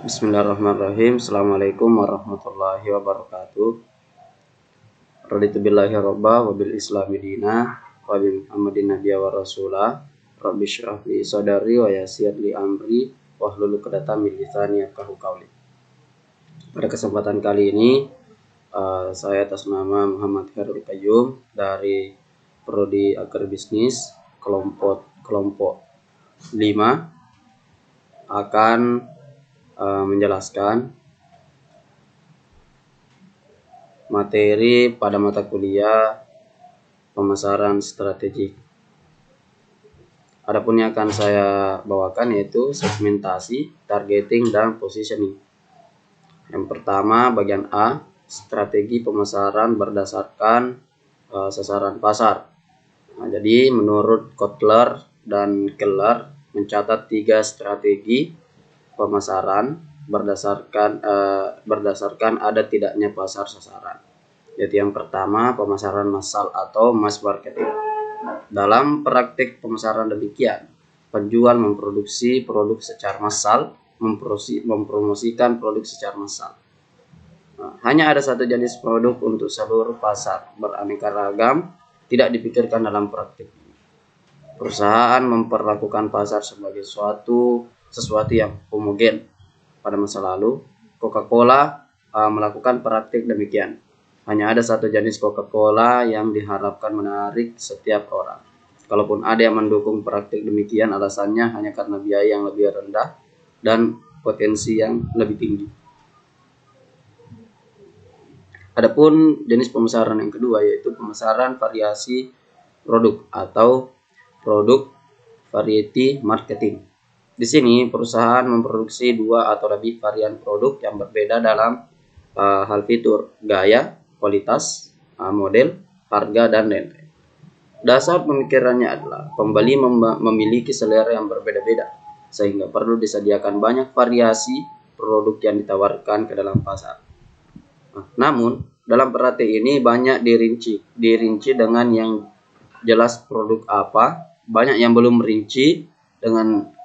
Bismillahirrahmanirrahim. Assalamualaikum warahmatullahi wabarakatuh. Raditu billahi robba wa bil islami dina wa bi Muhammadin nabiyya wa rasulah. Rabbi syrah li sadari wa yassir li amri wahlul 'uqdatam min lisani yafqahu qawli. Pada kesempatan kali ini saya atas nama Muhammad Khairul Qayyum dari Prodi Agribisnis kelompok 5 akan menjelaskan materi pada mata kuliah pemasaran strategik. Adapun yang akan saya bawakan yaitu segmentasi, targeting, dan positioning. Yang pertama bagian A, strategi pemasaran berdasarkan sasaran pasar. Jadi menurut Kotler dan Keller mencatat 3 strategi pemasaran berdasarkan ada tidaknya pasar sasaran. Yaitu yang pertama pemasaran massal atau mass marketing. Dalam praktik pemasaran demikian, penjual memproduksi produk secara massal, mempromosikan produk secara massal. Hanya ada satu jenis produk untuk seluruh pasar, beraneka ragam, tidak dipikirkan dalam praktik. Perusahaan memperlakukan pasar sebagai sesuatu yang homogen. Pada masa lalu, Coca-Cola melakukan praktik demikian. Hanya ada satu jenis Coca-Cola yang diharapkan menarik setiap orang. Kalaupun ada yang mendukung praktik demikian, alasannya hanya karena biaya yang lebih rendah dan potensi yang lebih tinggi. Adapun jenis pemasaran yang kedua yaitu pemasaran variasi produk atau produk variety marketing. Di sini perusahaan memproduksi 2 atau lebih varian produk yang berbeda dalam hal fitur, gaya, kualitas, model, harga, dan lain-lain. Dasar pemikirannya adalah pembeli memiliki selera yang berbeda-beda, sehingga perlu disediakan banyak variasi produk yang ditawarkan ke dalam pasar. Namun, dalam praktik ini banyak dirinci dengan yang jelas produk apa, banyak yang belum merinci dengan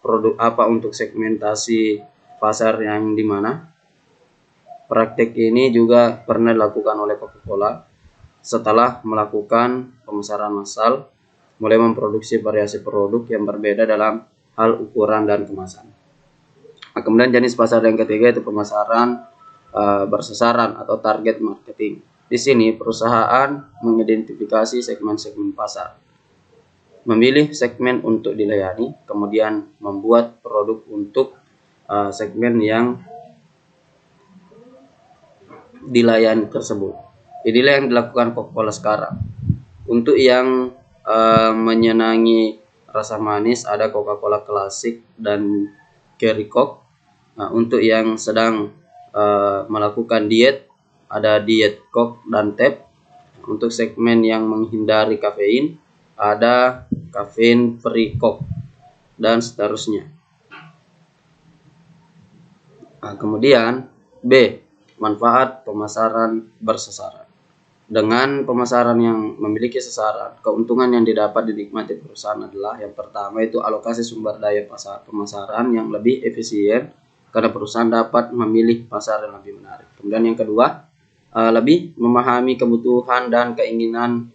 produk apa untuk segmentasi pasar yang dimana. Praktik ini juga pernah dilakukan oleh Coca-Cola setelah melakukan pemasaran massal, mulai memproduksi variasi produk yang berbeda dalam hal ukuran dan kemasan. Kemudian jenis pasar yang ketiga itu pemasaran bersasaran atau target marketing. Di sini perusahaan mengidentifikasi segmen-segmen pasar, memilih segmen untuk dilayani, kemudian membuat produk untuk segmen yang dilayani tersebut. Inilah yang dilakukan Coca-Cola sekarang. Untuk yang menyenangi rasa manis ada Coca-Cola Classic dan Cherry Coke. Untuk yang sedang melakukan diet ada Diet Coke dan Tab. Untuk segmen yang menghindari kafein ada Caffeine Free Coke dan seterusnya. Kemudian B, manfaat pemasaran bersasaran. Dengan pemasaran yang memiliki sasaran, keuntungan yang didapat dinikmati perusahaan adalah yang pertama itu alokasi sumber daya pemasaran yang lebih efisien karena perusahaan dapat memilih pasar yang lebih menarik. Kemudian yang kedua, lebih memahami kebutuhan dan keinginan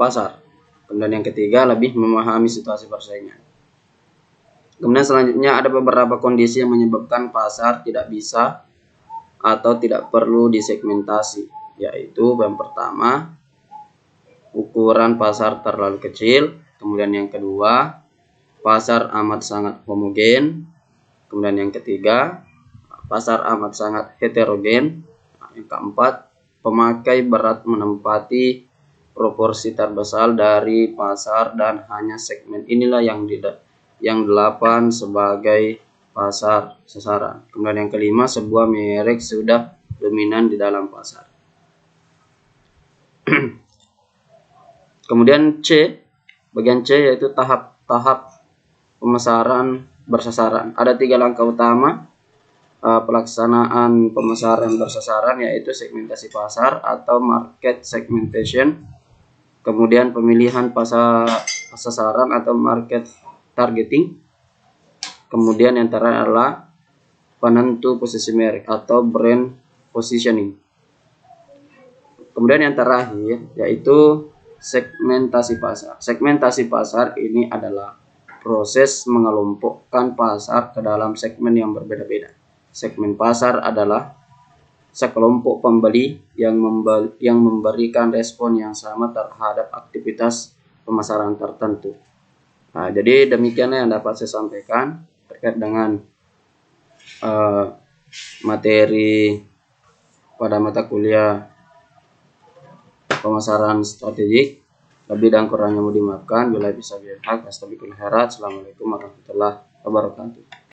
pasar. Kemudian yang ketiga, lebih memahami situasi persaingan. Kemudian selanjutnya ada beberapa kondisi yang menyebabkan pasar tidak bisa atau tidak perlu disegmentasi, yaitu yang pertama, ukuran pasar terlalu kecil. Kemudian yang kedua, pasar amat sangat homogen. Kemudian yang ketiga, pasar amat sangat heterogen. Yang keempat, pemakai berat menempati proporsi terbesar dari pasar dan hanya segmen inilah yang 8 sebagai pasar sasaran. Kemudian yang kelima, sebuah merek sudah dominan di dalam pasar. Kemudian C, bagian C yaitu tahap-tahap pemasaran bersasaran. Ada 3 langkah utama pelaksanaan pemasaran bersasaran yaitu segmentasi pasar atau market segmentation. Kemudian pemilihan pasar sasaran atau market targeting, Kemudian yang terakhir adalah penentu posisi merek atau brand positioning. Kemudian yang terakhir yaitu segmentasi pasar. Segmentasi pasar ini adalah proses mengelompokkan pasar ke dalam segmen yang berbeda-beda. Segmen pasar adalah sekelompok pembeli yang memberikan respon yang sama terhadap aktivitas pemasaran tertentu. Nah, jadi demikian yang dapat saya sampaikan terkait dengan materi pada mata kuliah pemasaran strategik. Lebih dan kurangnya mohon dimaafkan. Bila bisa biar hak, astagfirullahaladzim. Assalamualaikum warahmatullahi wabarakatuh.